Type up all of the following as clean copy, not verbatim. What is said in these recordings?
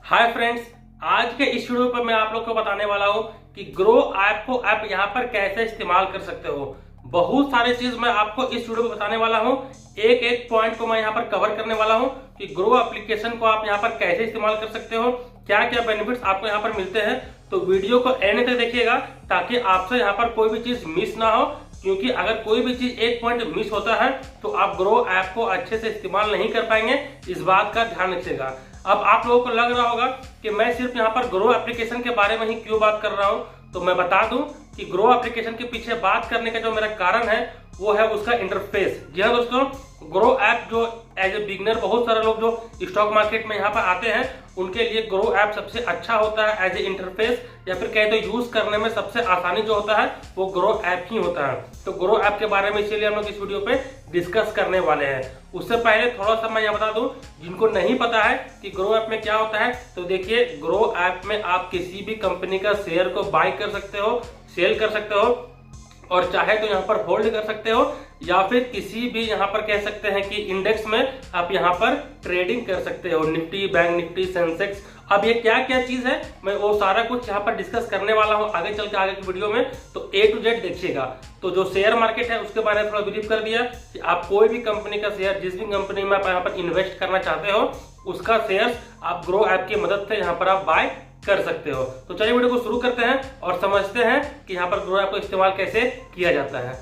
Hi friends, आज के इस वीडियो पर मैं आप लोग को बताने वाला हूं कि ग्रो ऐप को आप यहां पर कैसे इस्तेमाल कर सकते हो। बहुत सारे चीज मैं आपको इस वीडियो में बताने वाला हूं। एक एक पॉइंट को मैं यहां पर कवर करने वाला हूं कि ग्रो एप्लीकेशन को आप यहां पर कैसे इस्तेमाल कर सकते हो, क्या क्या बेनिफिट्स आपको यहां पर मिलते हैं। तो वीडियो को एंड तक देखिएगा ताकि आपसे यहां पर कोई भी चीज मिस ना हो, क्योंकि अगर कोई भी चीज एक पॉइंट मिस होता है तो आप ग्रो ऐप को अच्छे से इस्तेमाल नहीं कर पाएंगे। इस बात का ध्यान रखिएगा। अब आप लोगों को लग रहा होगा कि मैं सिर्फ यहाँ पर ग्रो एप्लीकेशन के बारे में ही क्यों बात कर रहा हूँ, तो मैं बता दूं कि ग्रो एप्लीकेशन के पीछे बात करने का जो मेरा कारण है वो है उसका इंटरफेस। जी हाँ दोस्तों, ग्रो ऐप जो एज ए बिगनर बहुत सारे लोग जो स्टॉक मार्केट में यहाँ पर आते हैं उनके लिए ग्रो ऐप सबसे अच्छा होता है एज ए इंटरफेस, या फिर कहे तो यूज करने में सबसे आसानी जो होता है वो ग्रो ऐप ही होता है। तो ग्रो ऐप के बारे में इसीलिए हम लोग इस वीडियो पे डिस्कस करने वाले हैं। उससे पहले थोड़ा सा मैं यह बता दूं, जिनको नहीं पता है कि ग्रो ऐप में क्या होता है, तो देखिए ग्रो ऐप में आप किसी भी कंपनी का शेयर को बाय कर सकते हो, सेल कर सकते हो, और चाहे तो यहाँ पर होल्ड कर सकते हो, या फिर किसी भी यहाँ पर कह सकते हैं कि इंडेक्स में आप यहाँ पर ट्रेडिंग कर सकते हो, निफ्टी, बैंक निफ्टी, सेंसेक्स। अब ये क्या क्या चीज है मैं वो सारा कुछ यहाँ पर डिस्कस करने वाला हूँ आगे चल के आगे की वीडियो में। तो ए टू जेड देखिएगा। तो जो शेयर मार्केट है उसके बारे में थोड़ा ब्रीफ कर दिया कि आप कोई भी कंपनी का शेयर, जिस भी कंपनी में आप यहाँ पर इन्वेस्ट करना चाहते हो उसका शेयर आप ग्रो ऐप की मदद से यहाँ पर आप बाय कर सकते हो। तो चलिए वीडियो को शुरू करते हैं और समझते हैं कि यहाँ पर ग्रो ऐप को इस्तेमाल कैसे किया जाता है।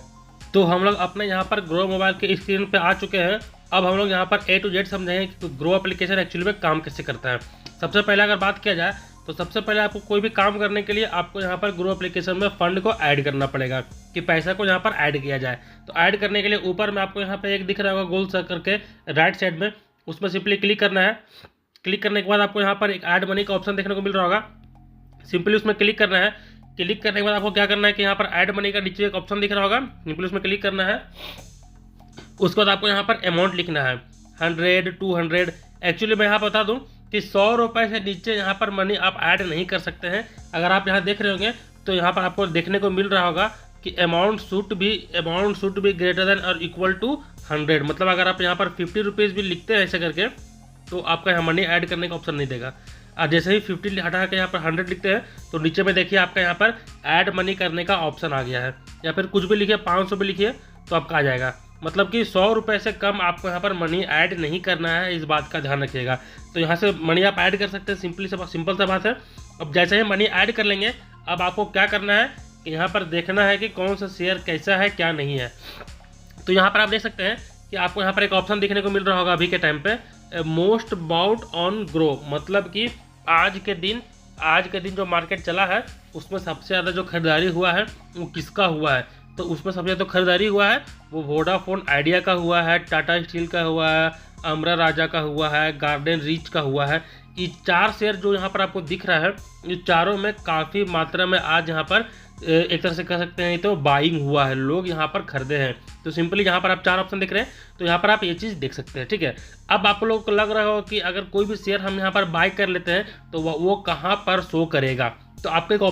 तो हम लोग अपने यहाँ पर ग्रो मोबाइल के स्क्रीन पे आ चुके हैं। अब हम लोग यहाँ पर ए टू जेड समझेंगे कि ग्रो एप्लीकेशन एक्चुअली में काम कैसे करता है। सबसे पहले अगर बात किया जाए तो सबसे पहले आपको कोई भी काम करने के लिए आपको यहाँ पर ग्रो एप्लीकेशन में फंड को ऐड करना पड़ेगा, कि पैसा को यहाँ पर ऐड किया जाए। तो ऐड करने के लिए ऊपर में आपको यहाँ पर एक दिख रहा होगा गोल सा करके राइट साइड में, उसमें सिंपली क्लिक करना है। क्लिक करने के बाद आपको यहाँ पर एक ऐड मनी का ऑप्शन देखने को मिल रहा होगा, सिंपली उसमें क्लिक करना है। क्लिक करने के बाद आपको क्या करना है कि यहाँ पर ऐड मनी का नीचे एक ऑप्शन दिख रहा होगा, सिंपली उसमें क्लिक करना है। उसके बाद आपको यहाँ पर अमाउंट लिखना है 100, 200। एक्चुअली मैं यहाँ बता दूँ कि 100 रुपये से नीचे यहाँ पर मनी आप ऐड नहीं कर सकते हैं। अगर आप यहाँ देख रहे होंगे तो यहाँ पर आपको देखने को मिल रहा होगा कि amount should be greater than और इक्वल टू 100। मतलब अगर आप यहाँ पर 50 रुपीज़ भी लिखते हैं ऐसे करके तो आपका यहाँ मनी ऐड करने का ऑप्शन नहीं देगा। और जैसे ही 50 हटा के यहाँ पर 100 लिखते हैं तो नीचे में देखिए आपका यहाँ पर ऐड मनी करने का ऑप्शन आ गया है। या फिर कुछ भी लिखिए, 500 भी लिखिए तो आपका आ जाएगा। मतलब कि 100 रुपये से कम आपको यहाँ पर मनी ऐड नहीं करना है, इस बात का ध्यान रखिएगा। तो यहाँ से मनी आप ऐड कर सकते हैं, सिंपल सा बात है। अब जैसे ही मनी ऐड कर लेंगे, अब आपको क्या करना है कि यहाँ पर देखना है कि कौन सा शेयर कैसा है क्या नहीं है। तो यहाँ पर आप देख सकते हैं कि आपको यहाँ पर एक ऑप्शन देखने को मिल रहा होगा अभी के टाइम पे, मोस्ट बाउट ऑन ग्रो। मतलब कि आज के दिन जो मार्केट चला है उसमें सबसे ज़्यादा जो खरीदारी हुआ है वो किसका हुआ है, तो उसमें सबसे ज़्यादा खरीदारी हुआ है वो वोडाफोन आइडिया का हुआ है, टाटा स्टील का हुआ है, अमरा राजा का हुआ है, गार्डन रीच का हुआ है। ये 4 शेयर जो यहाँ पर आपको दिख रहा है, ये चारों में काफ़ी मात्रा में आज यहाँ पर एक तरह से कह सकते हैं तो बाइंग हुआ है, लोग यहाँ पर खरीदे हैं। तो सिंपली यहाँ पर आप 4 ऑप्शन दिख रहे हैं, तो यहाँ पर आप ये चीज़ देख सकते हैं। ठीक है, अब आप लोगों को लग रहा हो कि अगर कोई भी शेयर हम यहाँ पर बाय कर लेते हैं तो वो कहाँ पर शो करेगा। तो आपको एक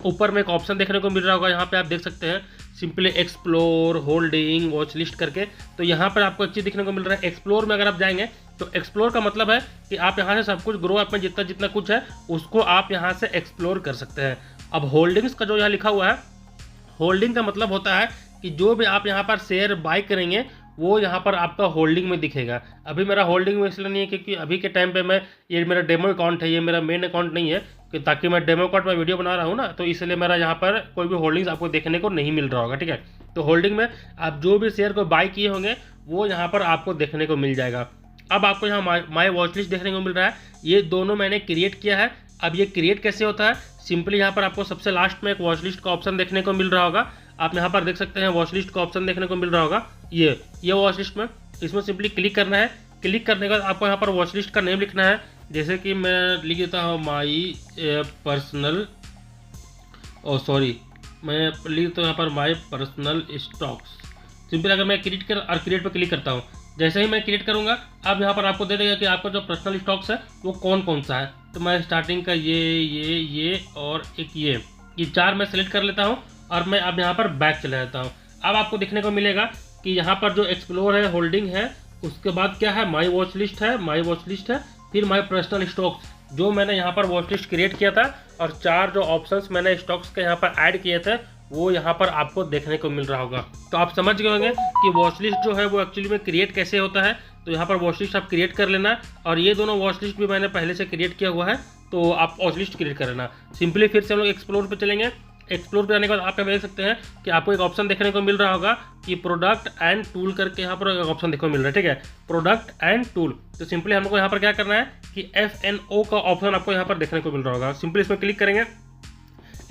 ऊपर में एक ऑप्शन देखने को मिल रहा होगा, यहाँ पे आप देख सकते हैं simply explore, holding, watch list करके। तो यहाँ पर आपको एक चीज़ देखने को मिल रहा है, एक्सप्लोर में अगर आप जाएंगे तो एक्सप्लोर का मतलब है कि आप यहाँ से सब कुछ ग्रो ऐप में जितना कुछ है उसको आप यहाँ से एक्सप्लोर कर सकते हैं। अब होल्डिंग्स का जो यहाँ लिखा हुआ है, होल्डिंग का मतलब होता है कि जो भी आप यहाँ पर शेयर बाय करेंगे वो यहाँ पर आपका होल्डिंग में दिखेगा। अभी मेरा होल्डिंग में इसलिए नहीं है क्योंकि अभी के टाइम पे ये मेरा डेमो अकाउंट है, ये मेरा मेन अकाउंट नहीं है, कि ताकि मैं डेमो अकाउंट में वीडियो बना रहा हूँ ना, तो इसलिए मेरा यहाँ पर कोई भी होल्डिंग्स आपको देखने को नहीं मिल रहा होगा। ठीक है, तो होल्डिंग में आप जो भी शेयर को बाय किए होंगे वो यहाँ पर आपको देखने को मिल जाएगा। अब आपको यहाँ माई वॉच लिस्ट देखने को मिल रहा है, ये दोनों मैंने क्रिएट किया है। अब ये क्रिएट कैसे होता है, सिंपली यहाँ पर आपको सबसे लास्ट में एक वॉच लिस्ट का ऑप्शन देखने को मिल रहा होगा। आप यहाँ पर देख सकते हैं वॉच लिस्ट का ऑप्शन देखने को मिल रहा होगा, ये वॉच लिस्ट में, इसमें सिंपली क्लिक करना है। क्लिक करने के बाद आपको यहाँ पर वॉच लिस्ट का नेम लिखना है। जैसे कि मैं लिख देता हूँ माई पर्सनल स्टॉक्स। सिंपली अगर मैं क्रिएट पर क्लिक करता हूँ, जैसे ही मैं क्रिएट करूँगा अब यहाँ पर आपको दे देगा कि आपका जो पर्सनल स्टॉक्स है वो कौन सा है। तो मैं स्टार्टिंग का ये और एक ये 4 मैं सेलेक्ट कर लेता हूँ और मैं अब यहाँ पर बैक चला जाता हूँ। अब आपको देखने को मिलेगा कि यहाँ पर जो एक्सप्लोर है, होल्डिंग है, उसके बाद क्या है, माई वॉच लिस्ट है, फिर माई पर्सनल स्टॉक्स। जो मैंने यहाँ पर वॉच लिस्ट क्रिएट किया था और 4 जो ऑप्शंस मैंने स्टॉक्स के यहाँ पर ऐड किए थे वो यहाँ पर आपको देखने को मिल रहा होगा। तो आप समझ गए होंगे कि वॉच लिस्ट जो है वो एक्चुअली में क्रिएट कैसे होता है। तो यहाँ पर वॉच लिस्ट आप क्रिएट कर लेना, और ये दोनों वॉच लिस्ट भी मैंने पहले से क्रिएट किया हुआ है, तो आप वॉच लिस्ट क्रिएट कर लेना। सिंपली फिर से हम लोग एक्सप्लोर पे चलेंगे। एक्सप्लोर पे जाने के बाद आप देख सकते हैं कि आपको एक ऑप्शन देखने को मिल रहा होगा कि प्रोडक्ट एंड टूल करके यहाँ पर एक ऑप्शन देखने को मिल रहा है, ठीक है, प्रोडक्ट एंड टूल। तो सिंपली हमको यहाँ पर क्या करना है कि FNO का ऑप्शन आपको यहाँ पर देखने को मिल रहा होगा। सिंपली इसमें क्लिक करेंगे।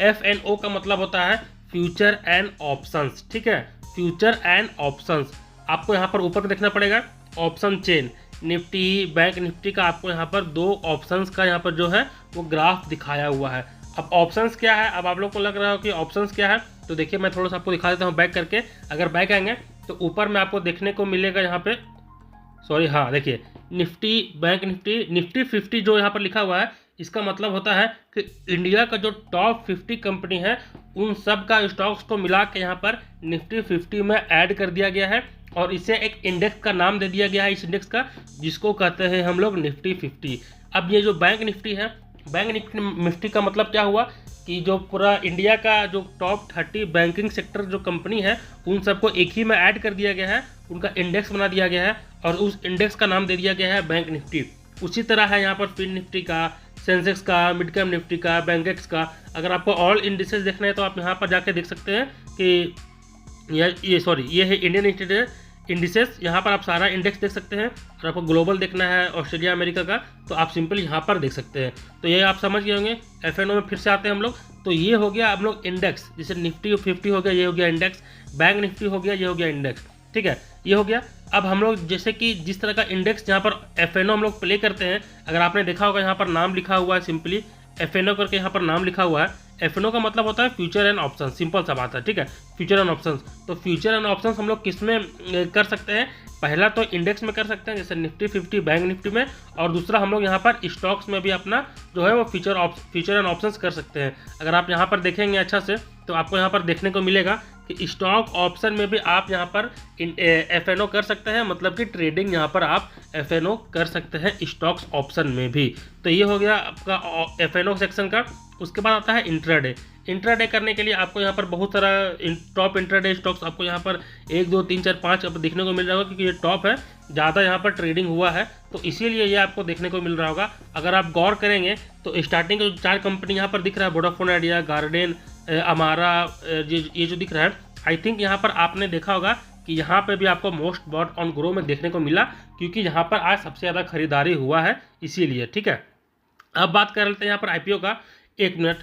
FNO का मतलब होता है फ्यूचर एंड ऑप्शंस, ठीक है, फ्यूचर एंड ऑप्शंस। आपको यहाँ पर ऊपर देखना पड़ेगा option chain, Nifty bank Nifty का आपको यहाँ पर 2 ऑप्शंस का यहाँ पर जो है वो ग्राफ दिखाया हुआ है। अब ऑप्शंस क्या है, अब आप लोग को लग रहा हो कि ऑप्शंस क्या है, तो देखिए मैं थोड़ा सा आपको दिखा देता हूँ बैक करके। अगर बैक आएंगे तो ऊपर में आपको देखने को मिलेगा यहाँ पे, सॉरी हाँ देखिए, निफ्टी बैंक निफ्टी 50 जो यहाँ पर लिखा हुआ है, इसका मतलब होता है कि इंडिया का जो टॉप 50 कंपनी है उन सब का स्टॉक्स को मिला के यहाँ पर निफ्टी 50 में ऐड कर दिया गया है, और इसे एक इंडेक्स का नाम दे दिया गया है, इस इंडेक्स का, जिसको कहते हैं हम लोग निफ्टी 50। अब ये जो बैंक निफ्टी है, बैंक निफ्टी का मतलब क्या हुआ कि जो पूरा इंडिया का जो टॉप 30 बैंकिंग सेक्टर जो कंपनी है उन सबको एक ही में ऐड कर दिया गया है, उनका इंडेक्स बना दिया गया है, और उस इंडेक्स का नाम दे दिया गया है बैंक निफ्टी। उसी तरह है यहाँ पर फिन निफ्टी का, सेंसेक्स का, मिड कैप निफ्टी का, बैंकेक्स का। अगर आपको ऑल इंडिसेस देखना है तो आप यहाँ पर जाके देख सकते हैं कि ये है इंडियन इंडिसेस। यहाँ पर आप सारा इंडेक्स देख सकते हैं। और आपको ग्लोबल देखना है ऑस्ट्रेलिया अमेरिका का, तो आप सिंपल यहाँ पर देख सकते हैं। तो ये आप समझ गए होंगे। FNO में फिर से आते हैं हम लोग। तो ये हो गया हम लोग इंडेक्स, जैसे निफ्टी 50 हो गया, ये हो गया इंडेक्स, बैंक निफ्टी हो गया, ये हो गया इंडेक्स, ठीक है, ये हो गया। अब हम लोग जैसे कि जिस तरह का इंडेक्स यहाँ पर FNO हम लोग प्ले करते हैं, अगर आपने देखा होगा यहाँ पर नाम लिखा हुआ है, सिंपली FNO करके यहाँ पर नाम लिखा हुआ है। FNO का मतलब होता है फ्यूचर एंड ऑप्शन, सिंपल सा बात है, ठीक है, फ्यूचर एंड ऑप्शंस। तो फ्यूचर एंड ऑप्शंस हम लोग किस में कर सकते हैं, पहला तो इंडेक्स में कर सकते हैं जैसे निफ्टी 50 बैंक निफ्टी में, और दूसरा हम लोग यहाँ पर स्टॉक्स में भी अपना जो है वो फ्यूचर एंड ऑप्शंस कर सकते हैं। अगर आप यहाँ पर देखेंगे अच्छा से तो आपको यहाँ पर देखने को मिलेगा कि स्टॉक ऑप्शन में भी आप यहाँ पर FNO कर सकते हैं, मतलब कि ट्रेडिंग यहाँ पर आप FNO कर सकते हैं स्टॉक्स ऑप्शन में भी। तो ये हो गया आपका FNO सेक्शन का। उसके बाद आता है इंट्राडे। इंट्राडे करने के लिए आपको यहाँ पर बहुत सारा टॉप इंट्राडे स्टॉक्स आपको यहाँ पर 1 2 3 4 5 अब देखने को मिल रहा होगा, क्योंकि ये टॉप है, ज़्यादा यहाँ पर ट्रेडिंग हुआ है, तो इसीलिए ये आपको देखने को मिल रहा होगा। अगर आप गौर करेंगे तो स्टार्टिंग के 4 कंपनी यहाँ पर दिख रहा है, वोडाफोन आइडिया, गार्डन, अमारा, ये जो दिख रहा है, आई थिंक यहाँ पर आपने देखा होगा कि यहाँ पे भी आपको मोस्ट बॉट ऑन ग्रो में देखने को मिला, क्योंकि यहाँ पर आज सबसे ज़्यादा खरीदारी हुआ है, इसीलिए, ठीक है। अब बात कर लेते हैं यहाँ पर IPO का। 1 मिनट,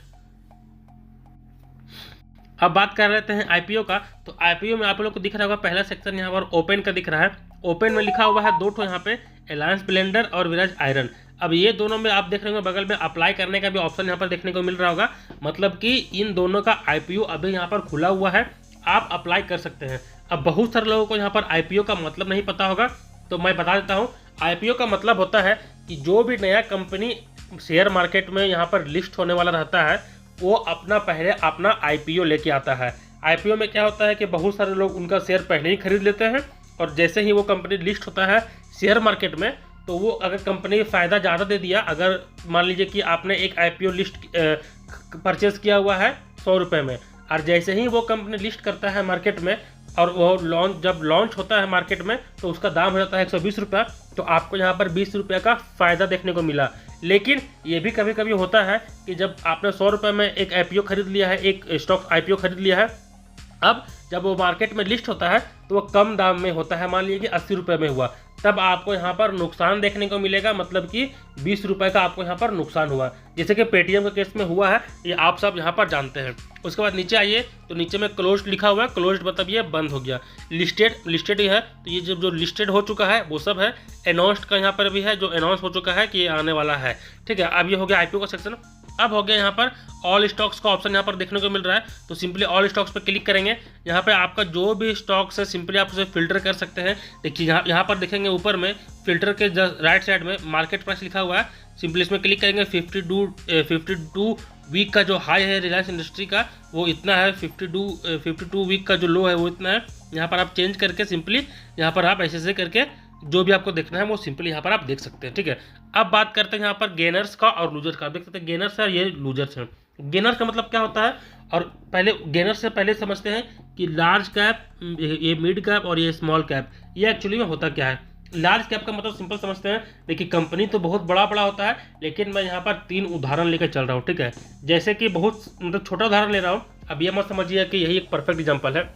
अब बात कर लेते हैं IPO का। तो IPO में आप लोग को दिख रहा होगा पहला सेक्शन यहाँ पर ओपन का दिख रहा है। ओपन में लिखा हुआ है 2 ठो यहाँ पे, अलायंस ब्लेंडर और विराज आयरन। अब ये दोनों में आप देख रहे होंगे बगल में अप्लाई करने का भी ऑप्शन यहाँ पर देखने को मिल रहा होगा, मतलब कि इन दोनों का IPO अभी यहाँ पर खुला हुआ है, आप अप्लाई कर सकते हैं। अब बहुत सारे लोगों को यहाँ पर IPO का मतलब नहीं पता होगा, तो मैं बता देता हूँ। IPO का मतलब होता है कि जो भी नया कंपनी शेयर मार्केट में यहाँ पर लिस्ट होने वाला रहता है, वो पहले अपना IPO लेके आता है। IPO में क्या होता है कि बहुत सारे लोग उनका शेयर पहले ही खरीद लेते हैं, और जैसे ही वो कंपनी लिस्ट होता है शेयर मार्केट में, तो वो अगर कंपनी फ़ायदा ज़्यादा दे दिया, अगर मान लीजिए कि आपने एक IPO लिस्ट परचेज़ किया हुआ है 100 रुपये में, और जैसे ही वो कंपनी लिस्ट करता है मार्केट में, और वो जब लॉन्च होता है मार्केट में, तो उसका दाम हो जाता है 120 रुपये, तो आपको यहाँ पर 20 रुपये का फ़ायदा देखने को मिला। लेकिन ये भी कभी कभी होता है कि जब आपने 100 रुपये में एक IPO खरीद लिया है, एक स्टॉक IPO खरीद लिया है, अब जब वो मार्केट में लिस्ट होता है तो वो कम दाम में होता है, मान लीजिए कि 80 रुपये में हुआ, तब आपको यहाँ पर नुकसान देखने को मिलेगा, मतलब कि 20 रुपये का आपको यहाँ पर नुकसान हुआ, जैसे कि पेटीएम के केस में हुआ है, ये आप सब यहाँ पर जानते हैं। उसके बाद नीचे आइए तो नीचे में क्लोज्ड लिखा हुआ है, क्लोज्ड मतलब ये बंद हो गया। लिस्टेड ही है, तो ये जो लिस्टेड हो चुका है वो सब है। अनाउंस्ड का यहाँ पर भी है, जो अनाउंस हो चुका है कि ये आने वाला है, ठीक है। अब ये हो गया IPO का सेक्शन। अब हो गया यहाँ पर ऑल स्टॉक्स का ऑप्शन यहाँ पर देखने को मिल रहा है, तो सिंपली ऑल स्टॉक्स पर क्लिक करेंगे। यहाँ पे आपका जो भी स्टॉक्स है सिंपली आप उसे फिल्टर कर सकते हैं। देखिए यहाँ पर देखेंगे ऊपर में फिल्टर के राइट साइड में मार्केट प्राइस लिखा हुआ है, सिंपली इसमें क्लिक करेंगे। 52 वीक का जो हाई है रिलायंस इंडस्ट्री का वो इतना है, 52 वीक का जो लो है वो इतना है। यहाँ पर आप चेंज करके सिंपली यहाँ पर आप ऐसे करके जो भी आपको देखना है वो सिंपली यहाँ पर आप देख सकते हैं, ठीक है। अब बात करते हैं यहाँ पर गेनर्स का और लूजर्स का। देख सकते हैं गेनर्स है, ये लूजर्स है। गेनर्स का मतलब क्या होता है, और पहले गेनर्स से पहले समझते हैं कि लार्ज कैप, ये मिड कैप और ये स्मॉल कैप, ये एक्चुअली में होता क्या है। लार्ज कैप का मतलब सिंपल समझते हैं। देखिए कंपनी तो बहुत बड़ा बड़ा होता है, लेकिन मैं यहाँ पर 3 उदाहरण लेकर चल रहा हूँ, ठीक है। जैसे कि बहुत मतलब छोटा उदाहरण ले रहा हूँ, अब ये मत समझिए कि यही एक परफेक्ट एग्जाम्पल है।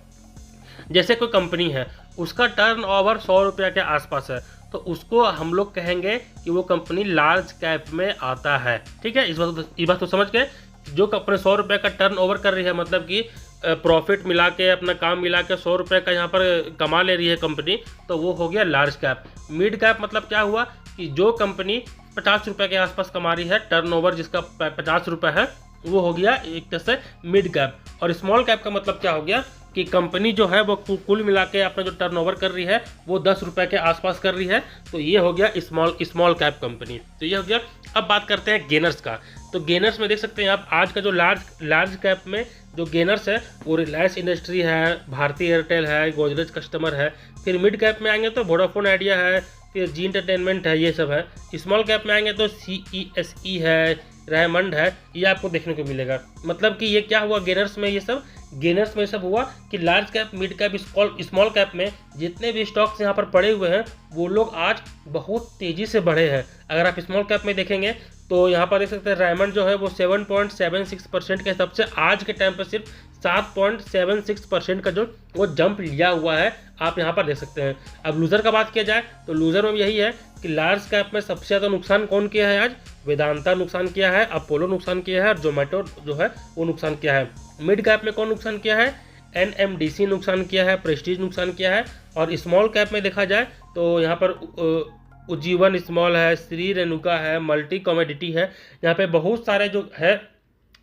जैसे कोई कंपनी है, उसका टर्न ओवर 100 रुपये के आसपास है, तो उसको हम लोग कहेंगे कि वो कंपनी लार्ज कैप में आता है, ठीक है। इस बात तो समझ गए। जो कंपनी 100 रुपये का टर्न ओवर कर रही है, मतलब कि प्रॉफिट मिला के, अपना काम मिला के 100 रुपये का यहाँ पर कमा ले रही है कंपनी, तो वो हो गया लार्ज कैप। मिड कैप मतलब क्या हुआ कि जो कंपनी 50 रुपये के आसपास कमा रही है, टर्न ओवर जिसका 50 रुपये है, वो हो गया एक तरह से मिड कैप। और स्मॉल कैप का मतलब क्या हो गया कि कंपनी जो है वो कुल मिला के अपना जो टर्नओवर कर रही है वो 10 रुपये के आसपास कर रही है, तो ये हो गया स्मॉल कैप कंपनी। तो ये हो गया। अब बात करते हैं गेनर्स का। तो गेनर्स में देख सकते हैं आप, आज का जो लार्ज कैप में जो गेनर्स है वो रिलायंस इंडस्ट्री है, भारती एयरटेल है, गोदरेज कस्टमर है। फिर मिड कैप में आएंगे तो वोडाफोन आइडिया है, फिर जी एंटरटेनमेंट है, ये सब है। स्मॉल कैप में आएंगे तो CESE है, रेमंड है, ये आपको देखने को मिलेगा। मतलब कि ये क्या हुआ गेनर्स में, ये सब हुआ कि large cap, mid cap, small cap में जितने भी स्टॉक्स यहाँ पर पड़े हुए हैं वो लोग आज बहुत तेज़ी से बढ़े हैं। अगर आप स्मॉल कैप में देखेंगे तो यहाँ पर देख सकते हैं रेमंड जो है वो 7.76% के हिसाब से आज के टाइम पर सिर्फ 7.76% का जो वो जंप लिया हुआ है, आप यहाँ पर देख सकते हैं। अब लूज़र का बात किया जाए तो लूज़र में यही है कि लार्ज कैप में सबसे ज़्यादा नुकसान कौन किया है आज, वेदांता नुकसान किया है, अपोलो नुकसान किया है, और जोमेटो जो है वो नुकसान किया है। मिड कैप में कौन नुकसान किया है, NMDC नुकसान किया है, प्रेस्टीज नुकसान किया है। और स्मॉल कैप में देखा जाए तो यहाँ पर उज्जीवन स्मॉल है, श्री रेणुका है, मल्टी कमोडिटी है। यहाँ पे बहुत सारे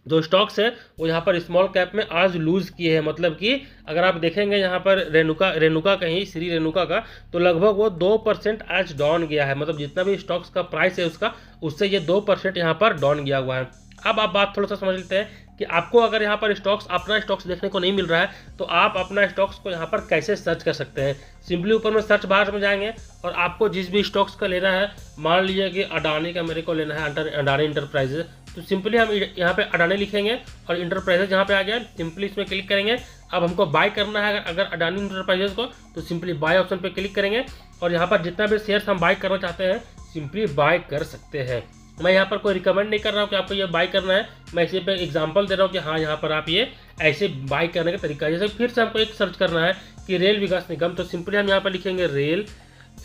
जो स्टॉक्स है वो यहाँ पर स्मॉल कैप में आज लूज़ किए हैं। मतलब कि अगर आप देखेंगे यहाँ पर रेणुका कहीं, श्री रेणुका का, तो लगभग वो 2% आज डाउन गया है। मतलब जितना भी स्टॉक्स का प्राइस है उसका, उससे ये 2% यहाँ पर डाउन गया हुआ है। अब आप बात थोड़ा सा समझ लेते हैं कि आपको अगर यहाँ पर अपना स्टॉक्स देखने को नहीं मिल रहा है तो आप अपना स्टॉक्स को यहाँ पर कैसे सर्च कर सकते हैं। सिंपली ऊपर में सर्च बार में जाएंगे और आपको जिस भी स्टॉक्स का लेना है, मान लीजिए कि अडानी का मेरे को लेना है, अडानी इंटरप्राइजेज, तो सिंपली हम यहाँ पे अडानी लिखेंगे और इंटरप्राइजेज यहाँ पे आ गया, सिंपली इसमें क्लिक करेंगे। अब हमको बाय करना है अगर अडानी इंटरप्राइजेज को, तो सिंपली बाय ऑप्शन पे क्लिक करेंगे और यहाँ पर जितना भी शेयर्स हम बाय करना चाहते हैं सिंपली बाय कर सकते हैं। मैं यहाँ पर कोई रिकमेंड नहीं कर रहा हूँ कि आपको ये बाय करना है, मैं इसी पे एग्जांपल दे रहा हूँ कि हाँ यहाँ पर आप ये ऐसे बाय करने का तरीका है। जैसे फिर से हमको एक सर्च करना है कि रेल विकास निगम, तो सिंपली हम यहाँ पर लिखेंगे रेल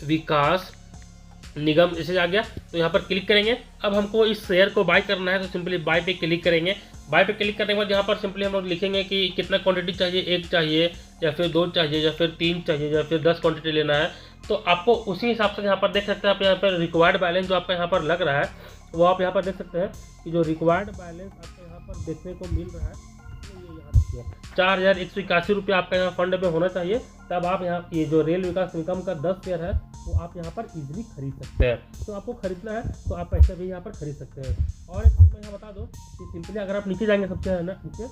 विकास निगम, इसे आ गया तो यहाँ पर क्लिक करेंगे। अब हमको इस शेयर को बाय करना है तो सिंपली बाय पे क्लिक करेंगे। बाय पे क्लिक करने के बाद यहाँ पर सिंपली हम लोग लिखेंगे कि कितना क्वांटिटी चाहिए, 1 चाहिए या फिर 2 चाहिए या फिर 3 चाहिए या फिर 10 क्वांटिटी लेना है, तो आपको उसी हिसाब से यहाँ पर देख सकते हैं। आप यहाँ पर रिक्वायर्ड बैलेंस जो आपका यहाँ पर लग रहा है वो आप यहाँ पर देख सकते हैं कि जो रिक्वायर्ड बैलेंस आपको यहाँ पर देखने को मिल रहा है तो ये यहाँ देखिए 4181 रुपये आपका यहाँ फंड में होना चाहिए। तब आप यहाँ ये जो रेल विकास निगम का 10 शेयर है वो आप यहाँ पर इजीली खरीद सकते हैं। तो आपको खरीदना है तो आप पैसे भी यहाँ पर खरीद सकते हैं। और एक चीज़ मैं यहाँ बता दूँ कि सिंपली अगर आप नीचे जाएंगे सबसे है ना नीचे,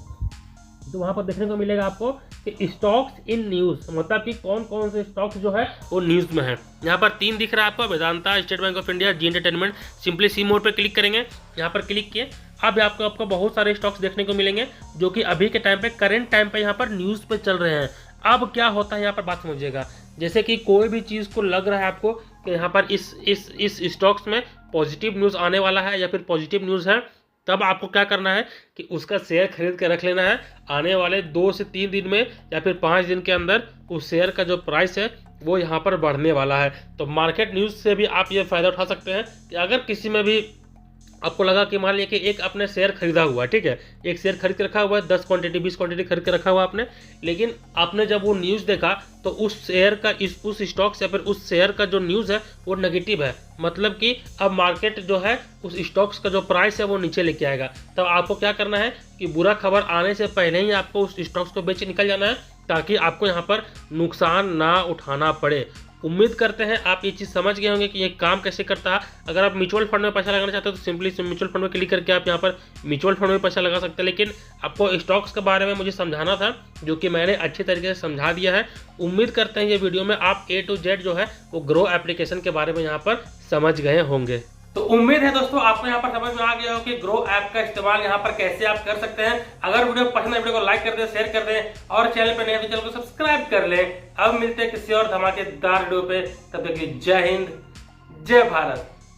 तो वहाँ पर देखने को मिलेगा आपको कि स्टॉक्स इन न्यूज़, मतलब कि कौन कौन से स्टॉक्स जो है वो न्यूज़ में है। यहाँ पर 3 दिख रहा है आपको, Vedanta, State Bank of India, Zee entertainment. Simply see mode पे क्लिक करेंगे, यहाँ पर क्लिक किए। अब आपको बहुत सारे स्टॉक्स देखने को मिलेंगे जो कि अभी के टाइम पे, करेंट टाइम पे यहाँ पर न्यूज़ पे चल रहे हैं। अब क्या होता है यहाँ पर बात समझिएगा, जैसे कि कोई भी चीज़ को लग रहा है आपको कि यहाँ पर इस स्टॉक्स में पॉजिटिव न्यूज़ आने वाला है या फिर पॉजिटिव न्यूज़ है, तब आपको क्या करना है कि उसका शेयर खरीद के रख लेना है। आने वाले 2 से 3 दिन में या फिर 5 दिन के अंदर उस शेयर का जो प्राइस है वो यहाँ पर बढ़ने वाला है। तो मार्केट न्यूज़ से भी आप ये फ़ायदा उठा सकते हैं कि अगर किसी में भी आपको लगा कि मान लिया कि एक आपने शेयर खरीदा हुआ है, ठीक है, एक शेयर खरीद के रखा हुआ है, 10 क्वांटिटी 20 क्वांटिटी खरीद के रखा हुआ आपने, लेकिन आपने जब वो न्यूज़ देखा तो उस शेयर का उस स्टॉक से या फिर उस शेयर का जो न्यूज़ है वो नेगेटिव है। मतलब कि अब मार्केट जो है उस स्टॉक्स का जो प्राइस है वो नीचे लेके आएगा। तब आपको क्या करना है कि बुरा खबर आने से पहले ही आपको उस स्टॉक्स को बेच निकल जाना है ताकि आपको यहाँ पर नुकसान ना उठाना पड़े। उम्मीद करते हैं आप ये चीज़ समझ गए होंगे कि ये काम कैसे करता है। अगर आप म्यूचुअल फंड में पैसा लगाना चाहते हो तो सिंपली म्यूचुअल फंड में क्लिक करके आप यहाँ पर म्यूचुअल फंड में पैसा लगा सकते हैं। लेकिन आपको स्टॉक्स के बारे में मुझे समझाना था, जो कि मैंने अच्छे तरीके से समझा दिया है। उम्मीद करते हैं ये वीडियो में आप A to Z जो है वो ग्रो एप्लीकेशन के बारे में यहाँ पर समझ गए होंगे। तो उम्मीद है दोस्तों आपको यहाँ पर समझ में आ गया हो कि ग्रो ऐप का इस्तेमाल यहाँ पर कैसे आप कर सकते हैं। अगर वीडियो पसंद है वीडियो को लाइक कर दें, शेयर कर दें और चैनल पर नए हैं तो चैनल को सब्सक्राइब कर लें। अब मिलते हैं किसी और धमाकेदार वीडियो पे, तब तक के लिए जय हिंद जय भारत।